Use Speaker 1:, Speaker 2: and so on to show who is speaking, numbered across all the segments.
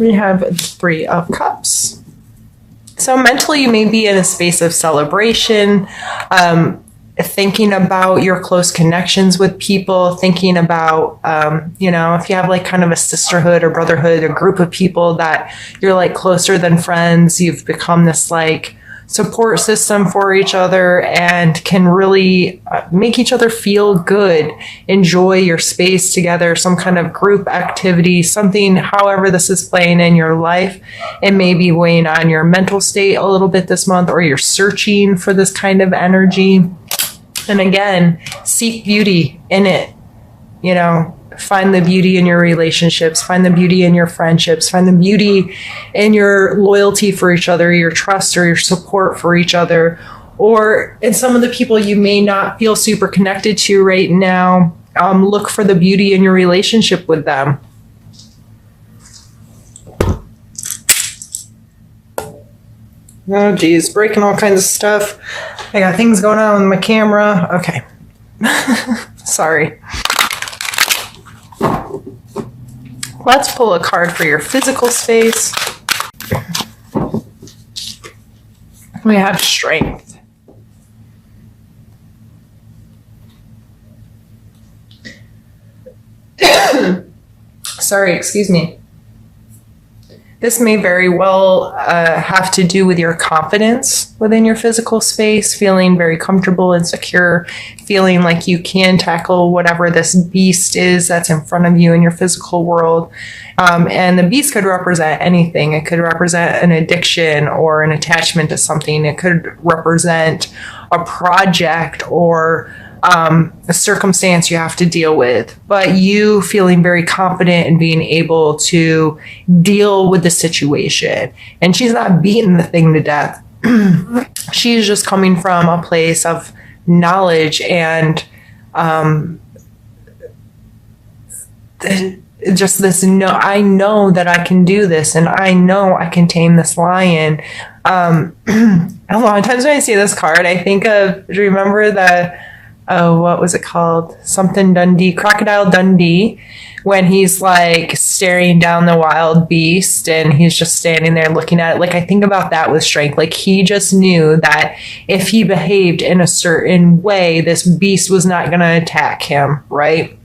Speaker 1: We have 3 of Cups. So mentally, you may be in a space of celebration, thinking about your close connections with people, thinking about, if you have like kind of a sisterhood or brotherhood, a group of people that you're like closer than friends, you've become this like support system for each other and can really make each other feel good, enjoy your space together, some kind of group activity, something, however this is playing in your life. It may be weighing on your mental state a little bit this month, or you're searching for this kind of energy. And again, seek beauty in it. Find the beauty in your relationships, find the beauty in your friendships, find the beauty in your loyalty for each other, your trust or your support for each other, or in some of the people you may not feel super connected to right now. Look for the beauty in your relationship with them. Oh, geez, breaking all kinds of stuff. I got things going on with my camera. Okay. Sorry. Let's pull a card for your physical space. We have Strength. Sorry, excuse me. This may very well have to do with your confidence within your physical space, feeling very comfortable and secure, feeling like you can tackle whatever this beast is that's in front of you in your physical world. And the beast could represent anything. It could represent an addiction or an attachment to something. It could represent a project or a circumstance you have to deal with, but you feeling very confident and being able to deal with the situation. And she's not beating the thing to death. She's just coming from a place of knowledge and just this, I know that I can do this, and I know I can tame this lion. A lot of times when I see this card, I think of, do you remember the what was it called? Something Dundee, Crocodile Dundee, when he's like staring down the wild beast and he's just standing there looking at it. Like, I think about that with Strength. Like, he just knew that if he behaved in a certain way, this beast was not going to attack him, right?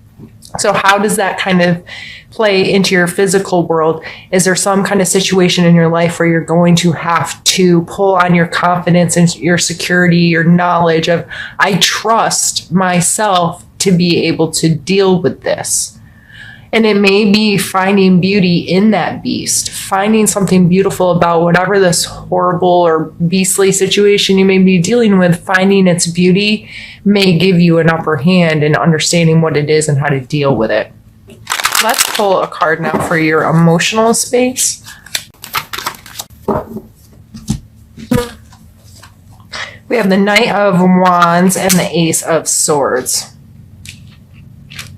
Speaker 1: So how does that kind of play into your physical world? Is there some kind of situation in your life where you're going to have to pull on your confidence and your security, your knowledge of, I trust myself to be able to deal with this? And it may be finding beauty in that beast, finding something beautiful about whatever this horrible or beastly situation you may be dealing with. Finding its beauty may give you an upper hand in understanding what it is and how to deal with it. Let's pull a card now for your emotional space. We have the Knight of Wands and the Ace of Swords.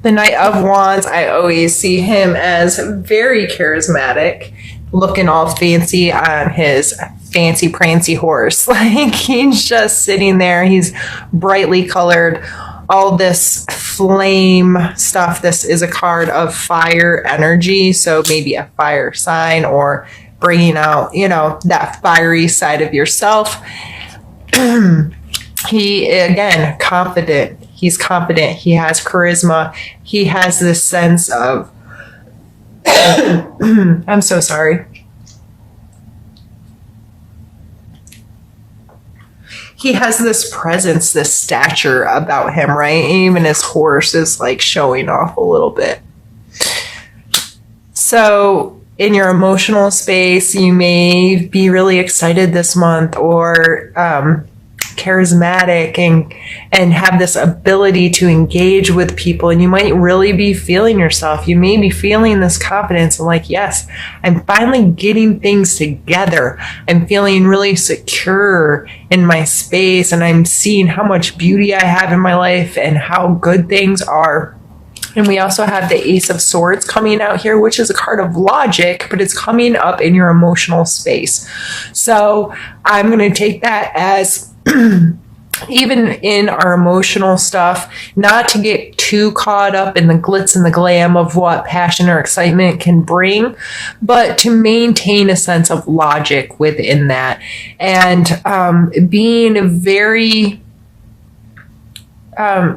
Speaker 1: The Knight of Wands, I always see him as very charismatic, looking all fancy on his fancy prancy horse. Like, he's just sitting there. He's brightly colored, all this flame stuff. This is a card of fire energy, so maybe a fire sign or bringing out, that fiery side of yourself. He, again, confident. He's confident. He has charisma. He has this sense of, I'm so sorry. He has this presence, this stature about him, right? Even his horse is like showing off a little bit. So in your emotional space, you may be really excited this month, or charismatic and have this ability to engage with people, and you might really be feeling yourself. You may be feeling this confidence and like, yes, I'm finally getting things together. I'm feeling really secure in my space, and I'm seeing how much beauty I have in my life and how good things are. And we also have the Ace of Swords coming out here, which is a card of logic, but it's coming up in your emotional space. So I'm going to take that as even in our emotional stuff, not to get too caught up in the glitz and the glam of what passion or excitement can bring, but to maintain a sense of logic within that. And being very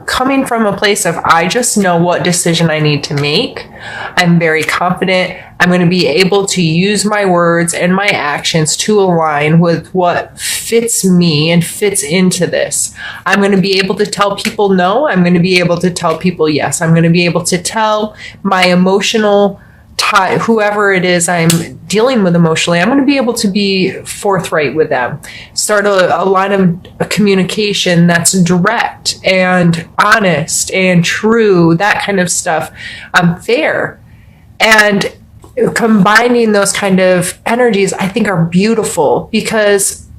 Speaker 1: coming from a place of, I just know what decision I need to make. I'm very confident. I'm going to be able to use my words and my actions to align with what fits me and fits into this. I'm going to be able to tell people no. I'm going to be able to tell people yes. I'm going to be able to tell my emotional whoever it is I'm dealing with emotionally, I'm going to be able to be forthright with them. Start a line of communication that's direct and honest and true, that kind of stuff, fair. And combining those kind of energies, I think, are beautiful, because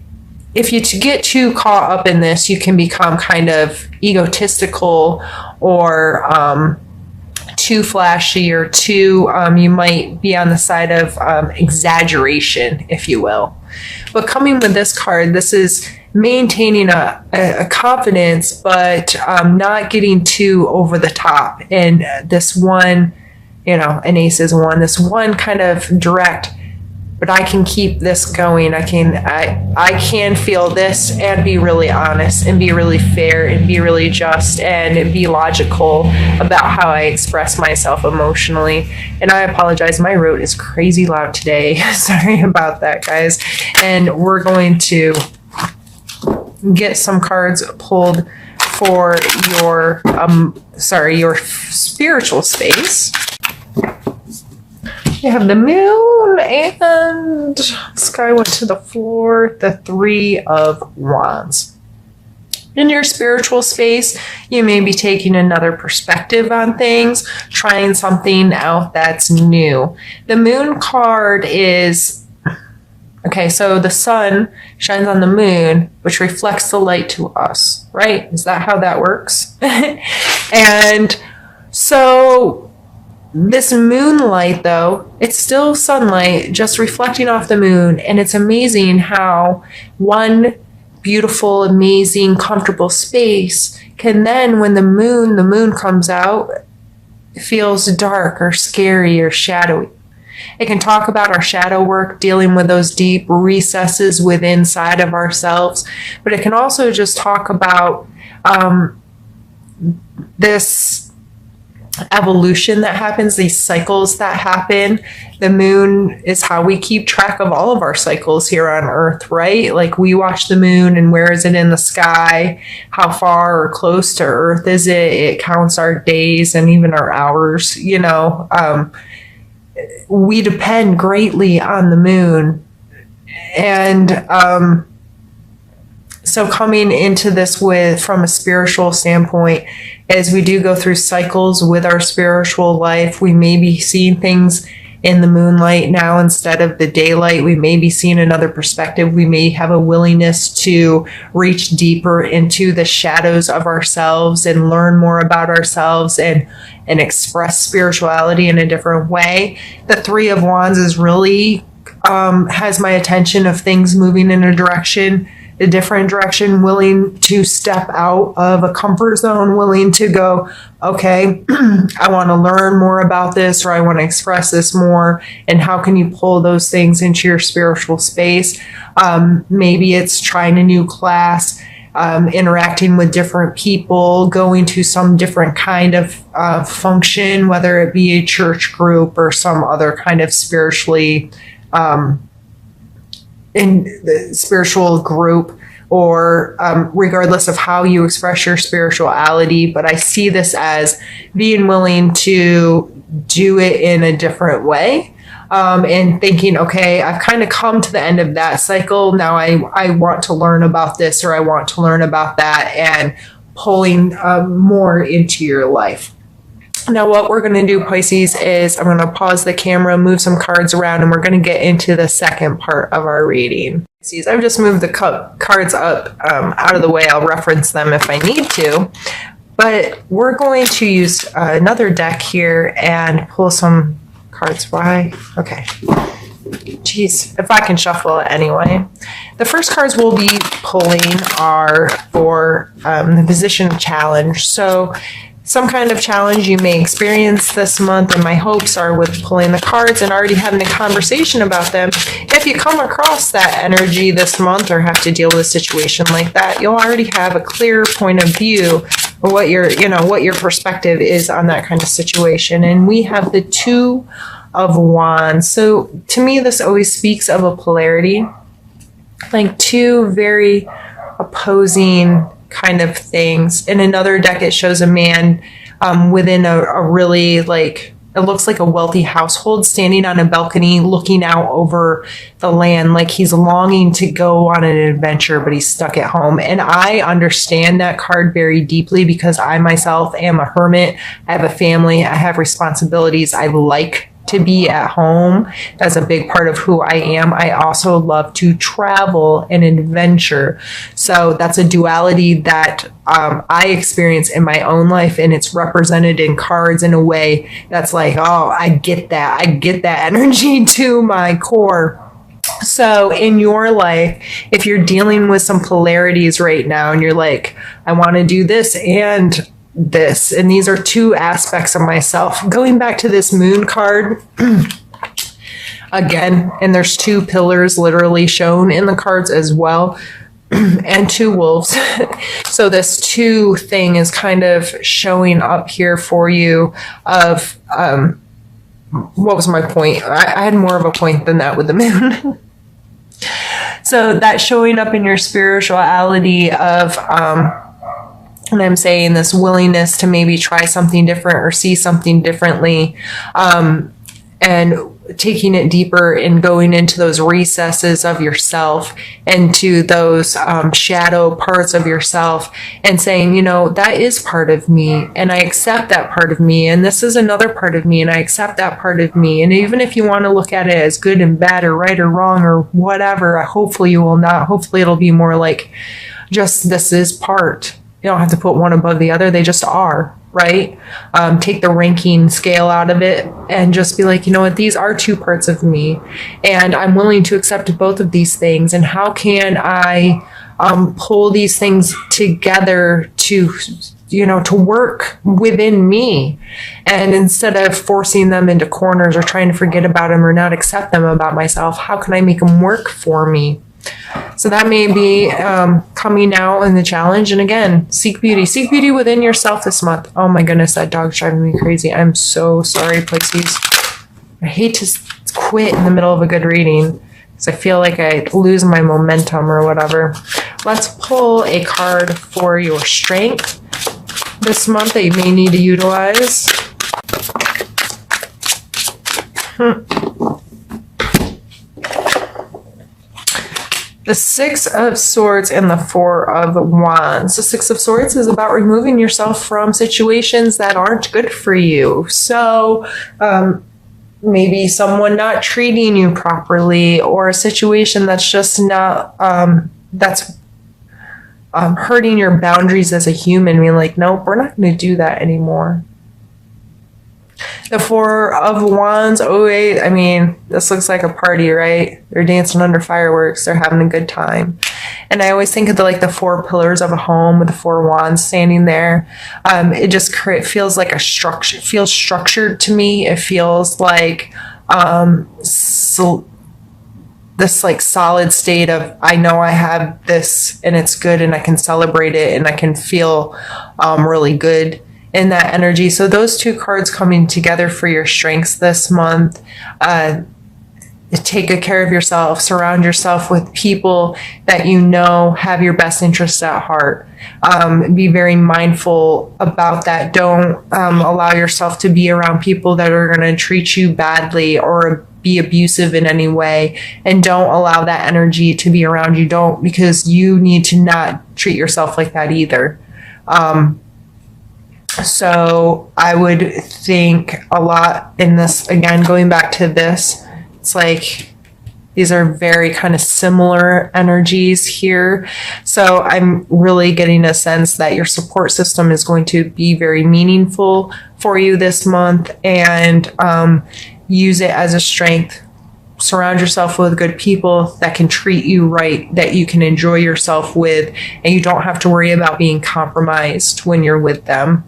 Speaker 1: if you get too caught up in this, you can become kind of egotistical or too flashy, or too, you might be on the side of exaggeration, if you will. But coming with this card, this is maintaining a confidence, but not getting too over the top. And this one, an ace is one, this one kind of direct, but I can keep this going. I can feel this and be really honest and be really fair and be really just and be logical about how I express myself emotionally. And I apologize, my road is crazy loud today. Sorry about that, guys. And we're going to get some cards pulled for your spiritual space. You have the moon, and sky went to the floor, the Three of Wands. In your spiritual space, you may be taking another perspective on things, trying something out that's new. The moon card is, okay, so the sun shines on the moon, which reflects the light to us, right? Is that how that works? And so this moonlight, though, it's still sunlight just reflecting off the moon. And it's amazing how one beautiful, amazing, comfortable space can then, when the moon comes out, it feels dark or scary or shadowy. It can talk about our shadow work, dealing with those deep recesses within inside of ourselves. But it can also just talk about this evolution that happens, these cycles that happen. The moon is how we keep track of all of our cycles here on Earth, right? Like, we watch the moon, and where is it in the sky? How far or close to Earth is it? It counts our days and even our hours. We depend greatly on the moon. And so coming into this from a spiritual standpoint, as we do go through cycles with our spiritual life, we may be seeing things in the moonlight now instead of the daylight. We may be seeing another perspective. We may have a willingness to reach deeper into the shadows of ourselves and learn more about ourselves and express spirituality in a different way. The Three of Wands is really has my attention of things moving in a different direction, willing to step out of a comfort zone, willing to go, okay, I want to learn more about this, or I want to express this more. And how can you pull those things into your spiritual space? Maybe it's trying a new class, interacting with different people, going to some different kind of function, whether it be a church group or some other kind of spiritually in the spiritual group, or regardless of how you express your spirituality. But I see this as being willing to do it in a different way, and thinking, okay, I've kind of come to the end of that cycle. Now I want to learn about this, or I want to learn about that, and pulling more into your life. Now, what we're going to do, Pisces, is I'm going to pause the camera, move some cards around, and we're going to get into the second part of our reading. Pisces, I've just moved the cards up out of the way. I'll reference them if I need to. But we're going to use another deck here and pull some cards. Why? Okay. Jeez, if I can shuffle it anyway. The first cards we'll be pulling are for the position of challenge. So some kind of challenge you may experience this month, and my hopes are with pulling the cards and already having a conversation about them. If you come across that energy this month or have to deal with a situation like that, you'll already have a clear point of view of what your perspective is on that kind of situation. And we have the Two of Wands. So to me, this always speaks of a polarity, like two very opposing kind of things. In another deck, it shows a man within a really, like, it looks like a wealthy household standing on a balcony looking out over the land, like he's longing to go on an adventure, but he's stuck at home. And I understand that card very deeply because I myself am a hermit. I have a family. I have responsibilities. I like to be at home. That's a big part of who I am. I also love to travel and adventure. So that's a duality that I experience in my own life, and it's represented in cards in a way that's like, oh, I get that. I get that energy to my core. So in your life, if you're dealing with some polarities right now and you're like, I want to do this and this, and these are two aspects of myself. Going back to this moon card again, and there's two pillars literally shown in the cards as well, and two wolves. So this two thing is kind of showing up here for you of what was my point? I had more of a point than that with the moon. So that's showing up in your spirituality of and I'm saying this willingness to maybe try something different or see something differently, and taking it deeper and going into those recesses of yourself, into those shadow parts of yourself, and saying, you know, that is part of me and I accept that part of me, and this is another part of me and I accept that part of me. And even if you want to look at it as good and bad or right or wrong or whatever, hopefully you will not. Hopefully it'll be more like just this is part. You don't have to put one above the other. They just are, right? Take the ranking scale out of it and just be like, you know what? These are two parts of me, and I'm willing to accept both of these things. And how can I pull these things together to, you know, to work within me? And instead of forcing them into corners or trying to forget about them or not accept them about myself, how can I make them work for me? So that may be coming out in the challenge. And again, seek beauty within yourself this month. Oh my goodness, that dog's driving me crazy. I'm so sorry, Pisces. I hate to quit in the middle of a good reading because I feel like I lose my momentum or whatever. Let's pull a card for your strength this month that you may need to utilize. The Six of Swords and the Four of Wands. The Six of Swords is about removing yourself from situations that aren't good for you. So maybe someone not treating you properly, or a situation that's just not, that's hurting your boundaries as a human. Being like, nope, we're not going to do that anymore. The Four of Wands, oh wait, I mean, this looks like a party, right? They're dancing under fireworks. They're having a good time. And I always think of the four pillars of a home with the four wands standing there. It just feels like a structure. It feels structured to me. It feels like this like solid state of, I know I have this and it's good and I can celebrate it and I can feel really good in that energy. So those two cards coming together for your strengths this month. Take good care of yourself. Surround yourself with people that you know have your best interests at heart. Be very mindful about that. Don't allow yourself to be around people that are going to treat you badly or be abusive in any way. And don't allow that energy to be around you. Don't, because you need to not treat yourself like that either. So I would think a lot in this, again, going back to this, it's like these are very kind of similar energies here. So I'm really getting a sense that your support system is going to be very meaningful for you this month, and use it as a strength surround yourself with good people that can treat you right, that you can enjoy yourself with, and you don't have to worry about being compromised when you're with them.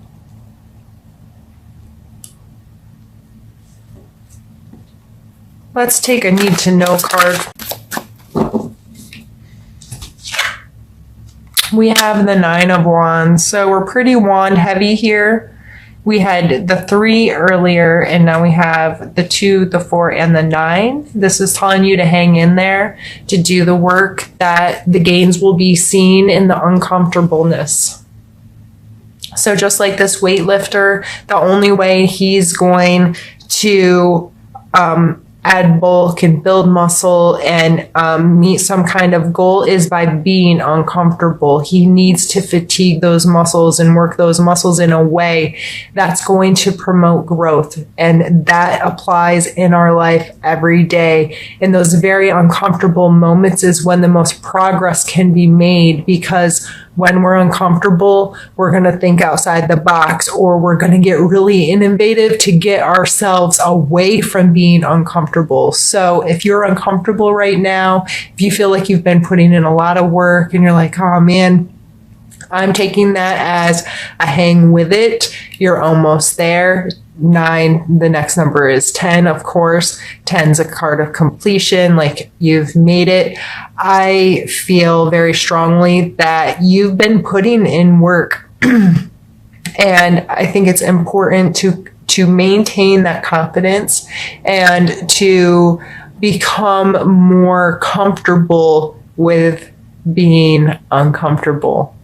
Speaker 1: Let's take a need to know card. We have the 9 of Wands, so we're pretty wand heavy here. We had the 3 earlier, and now we have the 2, the 4, and the 9. This is telling you to hang in there, to do the work, that the gains will be seen in the uncomfortableness. So just like this weightlifter, the only way he's going to add bulk and build muscle and meet some kind of goal is by being uncomfortable. He needs to fatigue those muscles and work those muscles in a way that's going to promote growth. And that applies in our life every day. In those very uncomfortable moments is when the most progress can be made, because when we're uncomfortable, we're going to think outside the box, or we're going to get really innovative to get ourselves away from being uncomfortable. So if you're uncomfortable right now, if you feel like you've been putting in a lot of work and you're like, oh man, I'm taking that as a hang with it, you're almost there. 9, the next number is 10, of course. 10's a card of completion, like you've made it. I feel very strongly that you've been putting in work. And I think it's important to maintain that confidence and to become more comfortable with being uncomfortable.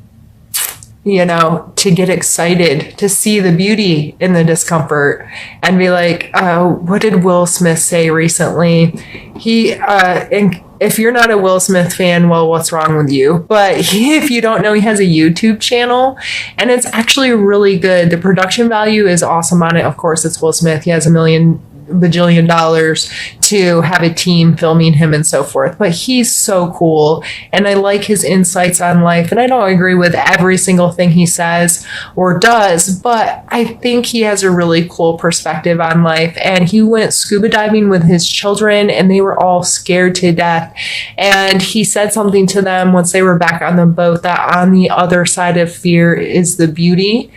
Speaker 1: You know, to get excited, to see the beauty in the discomfort and be like, what did Will Smith say recently? And if you're not a Will Smith fan, well, what's wrong with you? But if you don't know, he has a YouTube channel and it's actually really good. The production value is awesome on it. Of course, it's Will Smith. He has $1 bajillion to have a team filming him and so forth, but he's so cool and I like his insights on life. And I don't agree with every single thing he says or does, but I think he has a really cool perspective on life. And he went scuba diving with his children and they were all scared to death, and he said something to them once they were back on the boat, that on the other side of fear is the beauty.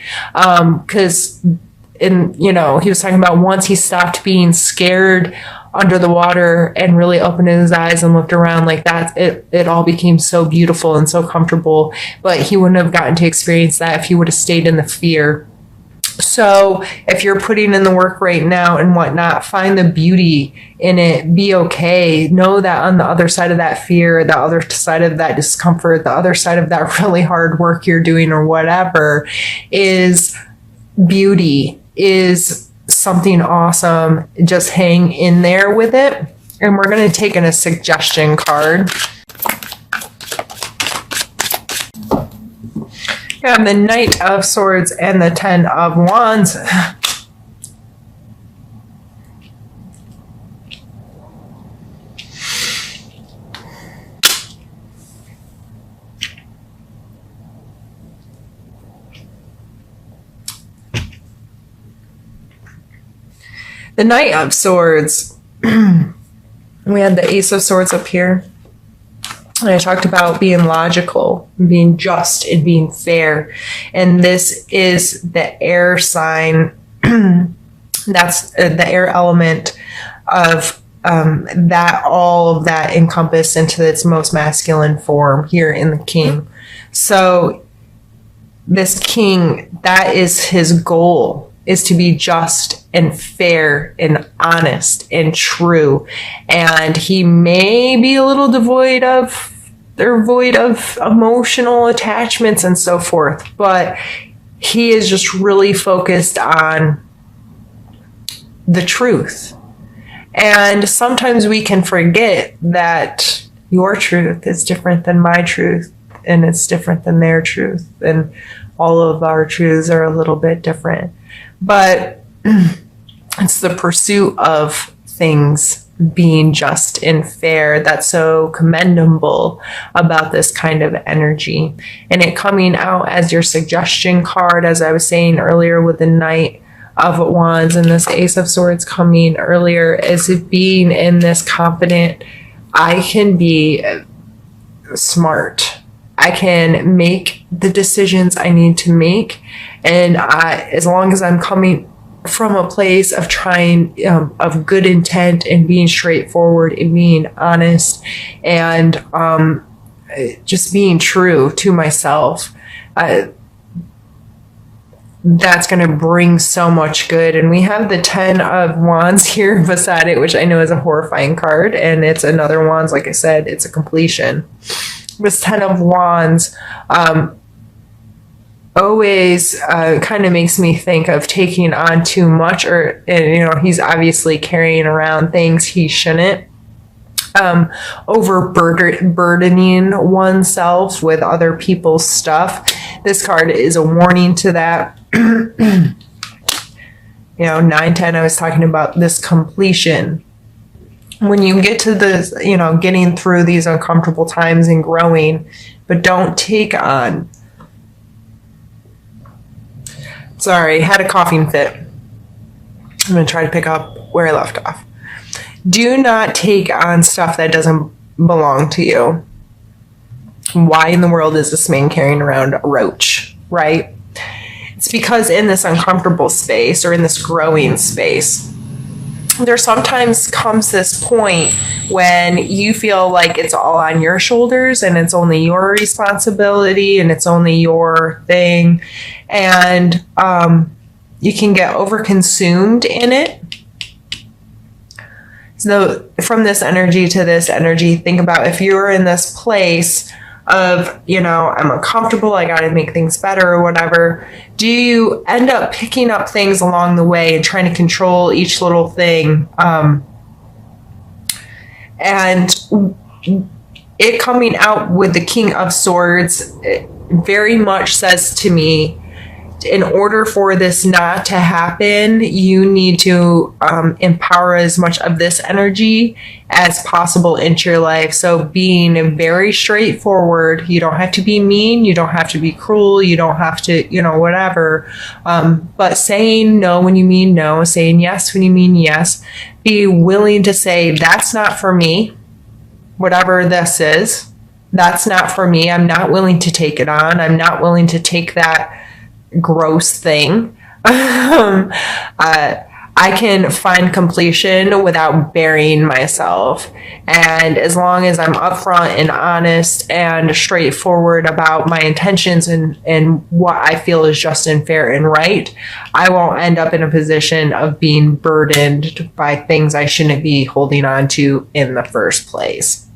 Speaker 1: And, you know, he was talking about once he stopped being scared under the water and really opened his eyes and looked around like that, it all became so beautiful and so comfortable. But he wouldn't have gotten to experience that if he would have stayed in the fear. So if you're putting in the work right now and whatnot, find the beauty in it. Be okay. Know that on the other side of that fear, the other side of that discomfort, the other side of that really hard work you're doing or whatever, is beauty, is something awesome. Just hang in there with it. And we're going to take in a suggestion card. We have the Knight of Swords and the 10 of Wands. The Knight of Swords. We had the Ace of Swords up here. And I talked about being logical, being just, and being fair. And this is the air sign. That's the air element of that, all of that encompassed into its most masculine form here in the King. So this King, that is his goal, is to be just and fair and honest and true. And he may be a little void of emotional attachments and so forth, but he is just really focused on the truth. And sometimes we can forget that your truth is different than my truth, and it's different than their truth, and all of our truths are a little bit different. But it's the pursuit of things being just and fair that's so commendable about this kind of energy. And it coming out as your suggestion card, as I was saying earlier with the Knight of Wands and this Ace of Swords coming earlier is being in this confident, I can be smart. I can make the decisions I need to make. And as long as I'm coming from a place of trying, of good intent and being straightforward and being honest and just being true to myself, that's going to bring so much good. And we have the 10 of Wands here beside it, which I know is a horrifying card. And it's another Wands. Like I said, it's a completion. This 10 of Wands always kind of makes me think of taking on too much, or, you know, he's obviously carrying around things he shouldn't. Overburdening oneself with other people's stuff. This card is a warning to that. You know, 9-10, I was talking about this completion. When you get to this, you know, getting through these uncomfortable times and growing, but don't take on. Sorry, had a coughing fit. I'm going to try to pick up where I left off. Do not take on stuff that doesn't belong to you. Why in the world is this man carrying around a roach, right? It's because in this uncomfortable space or in this growing space, there sometimes comes this point when you feel like it's all on your shoulders and it's only your responsibility and it's only your thing. And you can get overconsumed in it. So from this energy to this energy, think about if you're in this place of, you know, I'm uncomfortable, I got to make things better or whatever. Do you end up picking up things along the way and trying to control each little thing? And it coming out with the King of Swords very much says to me, in order for this not to happen, you need to empower as much of this energy as possible into your life. So being very straightforward, you don't have to be mean, you don't have to be cruel, you don't have to, you know, whatever. But saying no when you mean no, saying yes when you mean yes, be willing to say, that's not for me, whatever this is, that's not for me. I'm not willing to take it on. I'm not willing to take that gross thing. I can find completion without burying myself. And as long as I'm upfront and honest and straightforward about my intentions and what I feel is just and fair and right, I won't end up in a position of being burdened by things I shouldn't be holding on to in the first place.